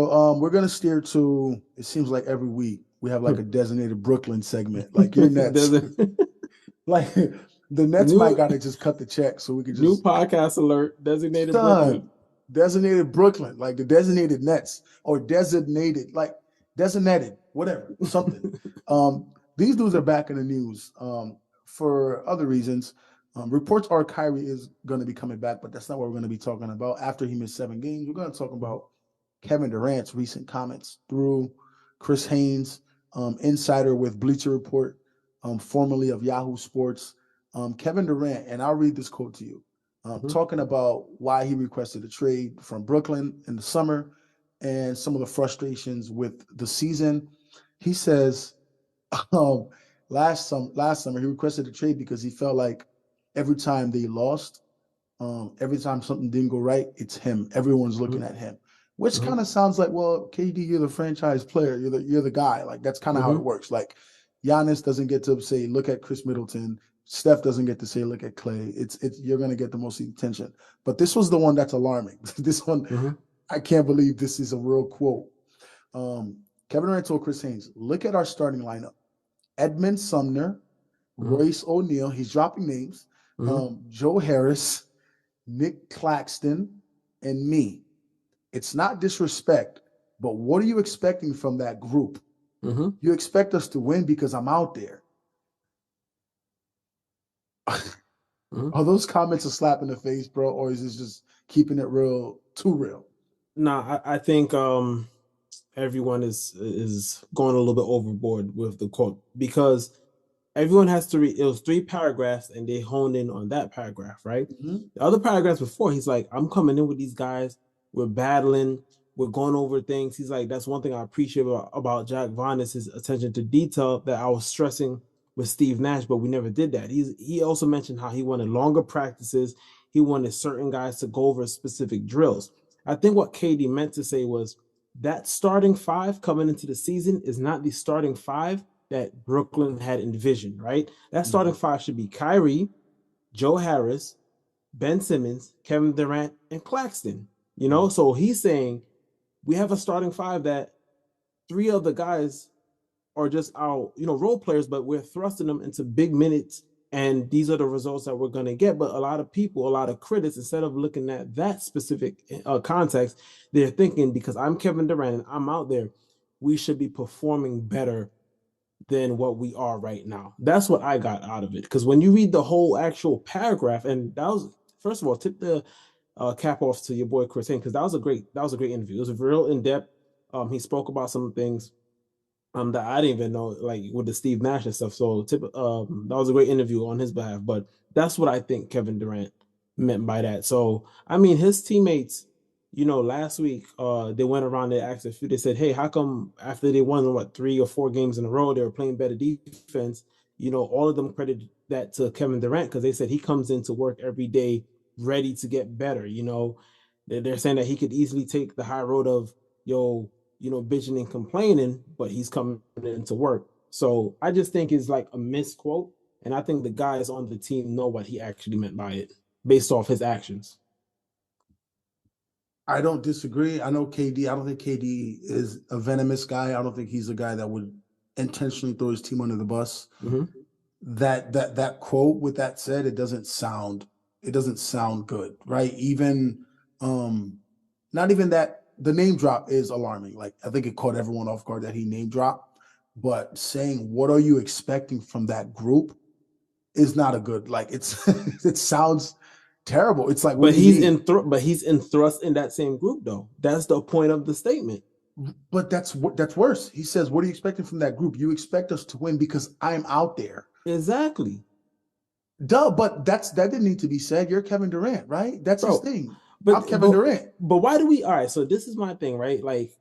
We're gonna steer to. It seems like every week we have like a designated Brooklyn segment. Like your There's Nets, a like the Nets might new gotta just cut the check so we could new just podcast alert, designated Brooklyn. son designated Brooklyn, like the designated Nets or designated whatever something. Um, these dudes are back in the news for other reasons. Reports are Kyrie is going to be coming back, but that's not what we're going to be talking about. After he missed 7 games, we're going to talk about Kevin Durant's recent comments through Chris Haynes, insider with Bleacher Report, formerly of Yahoo Sports. Kevin Durant, and I'll read this quote to you, Mhm. talking about why he requested a trade from Brooklyn in the summer and some of the frustrations with the season. He says, um, last summer he requested a trade because he felt like every time they lost, every time something didn't go right, it's him. Everyone's looking Mhm. at him, which Mhm. kind of sounds like, well, KD, you're the franchise player. You're the guy. Like that's kind of how it Mhm. works. Like Giannis doesn't get to say, look at Chris Middleton. Steph doesn't get to say, look at Clay. It's you're gonna get the most attention. But this was the one that's alarming. This one, Mhm. I can't believe this is a real quote. Um, Kevin Durant told Chris Haynes, look at our starting lineup. Edmund Sumner, Mhm. Royce O'Neal, he's dropping names, Mhm. Joe Harris, Nick Claxton, and me. It's not disrespect, but what are you expecting from that group? Mhm. You expect us to win because I'm out there. Mhm. Are those comments a slap in the face, bro, or is this just keeping it real, too real? Nah, I think everyone is going a little bit overboard with the quote because everyone has to read. It was three paragraphs, and they honed in on that paragraph, right? Mm-hmm. The other paragraphs before, he's like, "I'm coming in with these guys. We're battling. We're going over things." He's like, "That's one thing I appreciate about Jack Vaughn is his attention to detail that I was stressing with Steve Nash, but we never did that." He also mentioned how he wanted longer practices. He wanted certain guys to go over specific drills. I think what KD meant to say was that starting five coming into the season is not the starting five that Brooklyn had envisioned, right? That starting Mm-hmm. five should be Kyrie, Joe Harris, Ben Simmons, Kevin Durant, and Claxton. So he's saying we have a starting five that three of the guys are just our, role players, but we're thrusting them into big minutes. And these are the results that we're going to get. But a lot of people, a lot of critics, instead of looking at that specific context, they're thinking because I'm Kevin Durant and I'm out there, we should be performing better than what we are right now. That's what I got out of it. Because when you read the whole actual paragraph, and that was first of all, tip the cap off to your boy Chris Haynes because that was a great interview. It was real in depth. He spoke about some things that I didn't even know, like with the Steve Nash and stuff. So that was a great interview on his behalf. But that's what I think Kevin Durant meant by that. So I mean, his teammates, last week they went around, they asked a few, they said, "Hey, how come after they won what 3 or 4 games in a row, they were playing better defense?" All of them credited that to Kevin Durant because they said he comes into work every day ready to get better. They're saying that he could easily take the high road of yo bitching and complaining, but he's coming into work. So I just think it's like a misquote. And I think the guys on the team know what he actually meant by it based off his actions. I don't disagree. I know KD. I don't think KD is a venomous guy. I don't think he's a guy that would intentionally throw his team under the bus. Mm-hmm. That quote, with that said, it doesn't sound good, right? Even not even that, the name drop is alarming. Like I think it caught everyone off guard that he name dropped, but saying what are you expecting from that group is not a good, like it's it sounds terrible. It's like, what But do you he's mean? in but he's in thrust in that same group though. That's the point of the statement. But that's worse. He says, what are you expecting from that group? You expect us to win because I'm out there. Exactly. Duh, but that didn't need to be said. You're Kevin Durant, right? That's his Bro. thing. But I'm Kevin but Durant. but why do we all right? So this is my thing, right? Like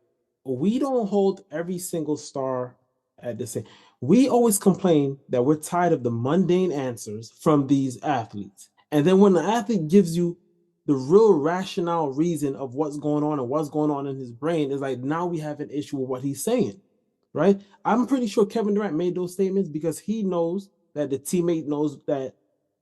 we don't hold every single star at the same. We always complain that we're tired of the mundane answers from these athletes. And then when the athlete gives you the real rationale reason of what's going on and what's going on in his brain, is like now we have an issue with what he's saying, right? I'm pretty sure Kevin Durant made those statements because he knows that the teammate knows that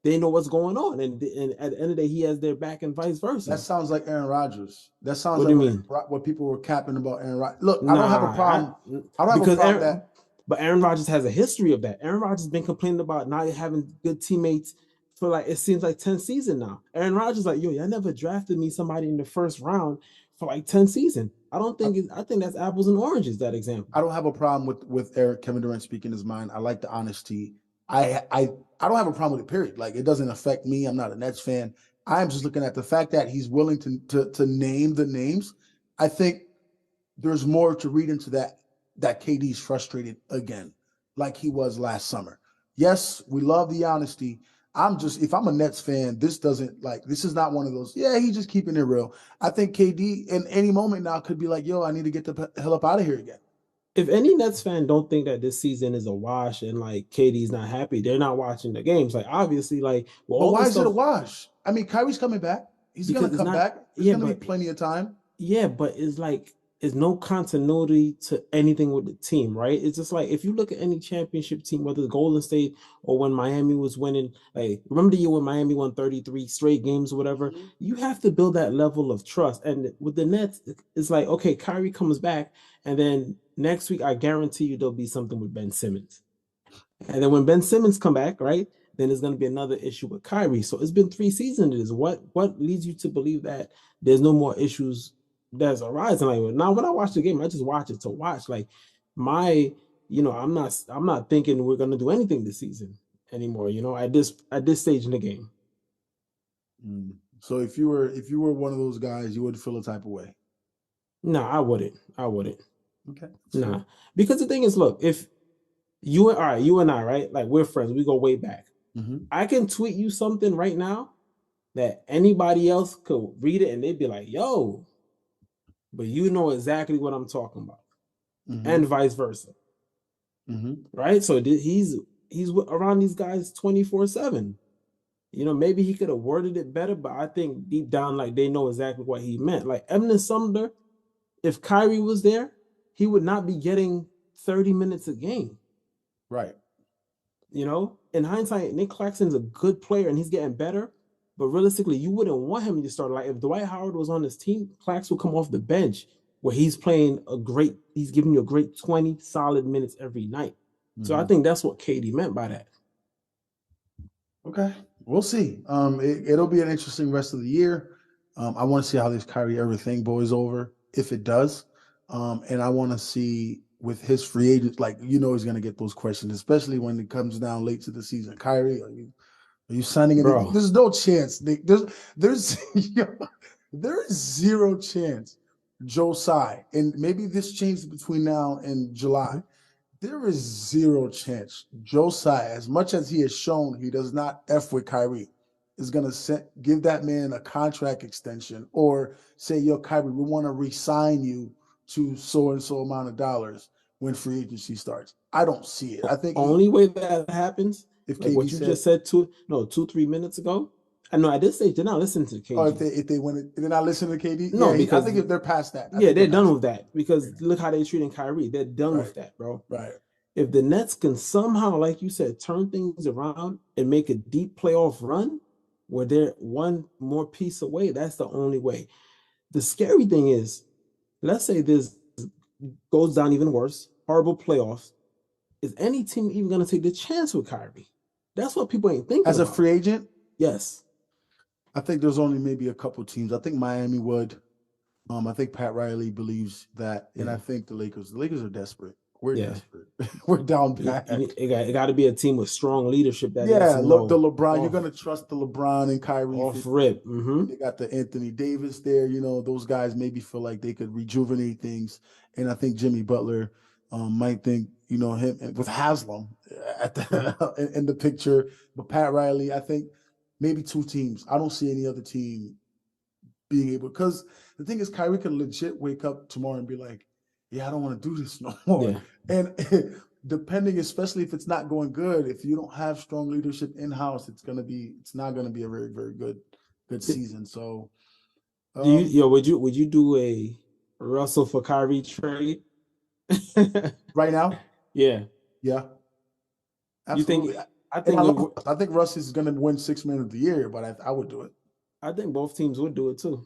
they know what's going on, and at the end of the day, he has their back, and vice That versa. sounds like Aaron Rodgers. That sounds What do like you mean? what people were capping about Aaron Rodgers. Look, I don't have a Nah, problem. I don't have a because problem that. but Aaron Rodgers has a history of that. Aaron Rodgers has been complaining about not having good teammates for like it seems like 10 seasons now. Aaron Rodgers like, yo, y'all never drafted me somebody in the first round for like 10 seasons. I think that's apples and oranges, that example. I don't have a problem with Eric Kevin Durant speaking his mind. I like the honesty. I don't have a problem with it. Period. Like it doesn't affect me. I'm not a Nets fan. I'm just looking at the fact that he's willing to name the names. I think there's more to read into that KD's frustrated again, like he was last summer. Yes, we love the honesty. I'm just if I'm a Nets fan, this is not one of those. Yeah, he's just keeping it real. I think KD in any moment now could be like, yo, I need to get the hell up out of here again. If any Nets fan don't think that this season is a wash and like KD's not happy, they're not watching the games. Like obviously, like with But all why the is it a stuff wash? I mean, Kyrie's coming back. He's gonna because it's come not back. There's yeah, gonna be but plenty of time. yeah, but it's like there's no continuity to anything with the team, right? It's just like if you look at any championship team, whether it's Golden State or when Miami was winning, like remember the year when Miami won 33 straight games or whatever, Mm-hmm. you have to build that level of trust. And with the Nets, it's like, okay, Kyrie comes back, and then next week I guarantee you there'll be something with Ben Simmons. And then when Ben Simmons come back, right, then there's going to be another issue with Kyrie. So it's been 3 seasons. Is what leads you to believe that there's no more issues that's arising? Like now, when I watch the game, I just watch it to watch. Like my, I'm not thinking we're going to do anything this season anymore. At this stage in the game. Mm. So if you were one of those guys, you would feel a type of way. No, I wouldn't. I wouldn't. Okay, that's fair. Nah, because the thing is, look, if you and I, right, like we're friends, we go way back. Mm-hmm. I can tweet you something right now that anybody else could read it and they'd be like, yo, but you know exactly what I'm talking about. Mm-hmm. And vice versa. Mm-hmm. Right? So he's around these guys 24/7. Maybe he could have worded it better, but I think deep down, like they know exactly what he meant. Like Eminem Sumner, if Kyrie was there, he would not be getting 30 minutes a game. Right. In hindsight, Nick Claxton's a good player and he's getting better. But realistically, you wouldn't want him to start. Like if Dwight Howard was on his team, Clax would come off the bench where he's giving you a great 20 solid minutes every night. So I Mm-hmm. think that's what Katie meant by that. Okay, we'll see. It'll be an interesting rest of the year. I want to see how this Kyrie Irving thing boils over, if it does. And I want to see with his free agent, like he's going to get those questions, especially when it comes down late to the season. Kyrie, are you signing anything? Bro. There's no chance. There's there is zero chance. Joe Tsai, and maybe this changes between now and July. There is zero chance Joe Tsai, as much as he has shown he does not F with Kyrie, is going to give that man a contract extension or say, yo, Kyrie, we want to re-sign you to so and so amount of dollars when free agency starts. I don't see it. I think Only way that happens, if like KD what you said, just said 2-3 minutes ago. I know at this stage they're not listening to oh, KG. if they win it, they're not listening to KD. No, Yeah, I because think if they're past that, I yeah, think they're they're done past with that. Because that. look how they're treating Kyrie. They're done Right, with that, bro. right. If the Nets can somehow, like you said, turn things around and make a deep playoff run where they're one more piece away, that's the only way. The scary thing is, let's say this goes down even worse, horrible playoffs. Is any team even going to take the chance with Kyrie? That's what people ain't thinking As a about. free agent, Yes. I think there's only maybe a couple teams. I think Miami would. I think Pat Riley believes that, and I Yeah. think the Lakers. The Lakers are desperate. We're Yeah. desperate. We're down bad. It got to be a team with strong leadership that lets Yeah, them look, the know LeBron. You're off gonna trust the LeBron and Kyrie. off rip. They got the Anthony Davis there. Those guys maybe feel like they could rejuvenate things, and I think Jimmy Butler might think him with Haslam at in the picture. But Pat Riley, I think maybe two teams. I don't see any other team being able, because the thing is, Kyrie could legit wake up tomorrow and be like, yeah, I don't want to do this no more. Yeah. And depending, especially if it's not going good, if you don't have strong leadership in house, it's not gonna be a very, very good season. So Would you do a Russell for Kyrie trade? right now, Yeah. yeah, You think absolutely. I And I think it. love Russ. I think Russ is going to win Sixth Man of the Year, but I would do it. I think both teams would do it too.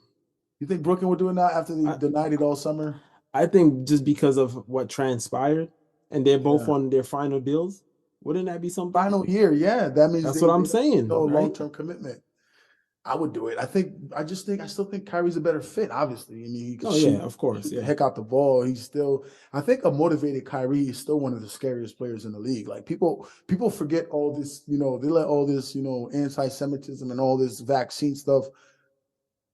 You think Brooklyn would do it now after they I denied it all summer? I think just because of what transpired, and they're both Yeah. on their final deals, wouldn't that be something? Final year, yeah. That means That's what I'm they saying, show a long right? term commitment. I would do it. I still think Kyrie's a better fit, obviously. I mean, he could Oh yeah, shoot, of course, shoot the yeah, heck out the ball. I think a motivated Kyrie is still one of the scariest players in the league. Like people forget all this, they let all this, anti-Semitism and all this vaccine stuff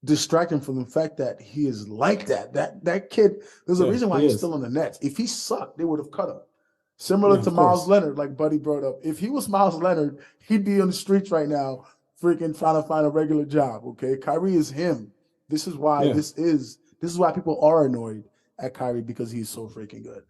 distract him from the fact that he is like that. That kid, there's a yeah, reason why he he's is. still on the Nets. If he sucked, they would have cut him. Yeah, Similar to of Miles course. Leonard, like Buddy brought up. If he was Miles Leonard, he'd be on the streets right now, freaking trying to find a regular job. Okay, Kyrie is him. This is why Yeah. this is why people are annoyed at Kyrie because he's so freaking good.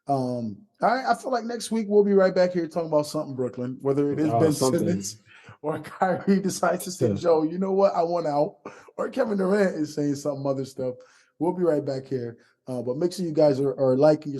All right, I feel like next week we'll be right back here talking about something Brooklyn, whether it is Ben Something. Simmons or Kyrie decides to say, Joe, you know what, I want out, or Kevin Durant is saying some other stuff. We'll be right back here. But make sure you guys are liking,